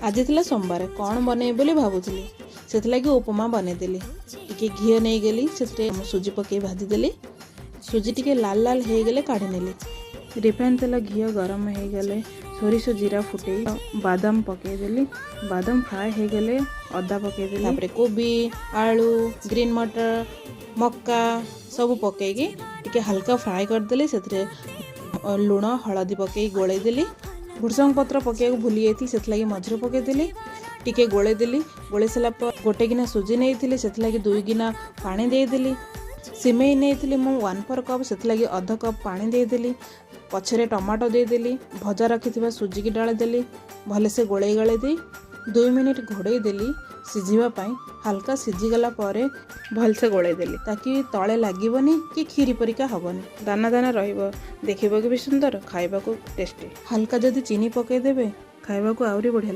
आज थिला सोमवार कौन बने बोली भावुली से उपमा बनईदेली टी घी नहीं गली से सुजी पकई भाजीदेली सुजी टी लाल लाल हो गले काढ़ी नेली रिफाइन तेल घी गरम हो गले सोरिष जीरा फुटे बादाम पकईदेली बादाम फ्राए हो गले अदा पकईदेली कोबी आलू ग्रीन मटर मक्का सब पकईकी टी हल्का फ्राए करदेली से लुण हलदी पकई गोलेदेली भुर्संग पत्र पकईक भूली जाती से मझे पकईदेली टिके गोलेदेली गोले सारा गोटे गिना सुजी नहीं से 2 गिना पानी देदेली सिमेई नहीं मु 1/4 कप से अध कप पानी देदेली पछरे टमाटो देदेली भजा रखी सुजी की डालीदेली भलसे गोले गले दे 2 मिनिट घोड़े देली सिझापी हल्का सिझीगला भलसे गोलेदेली ताकि तले लगनी कि खीरी परिका हेनी दाना दाना रखा भी सुंदर खाइबा टेस्टी हल्का जदि चीनी पकईदेवे खाइबा आहरी बढ़िया।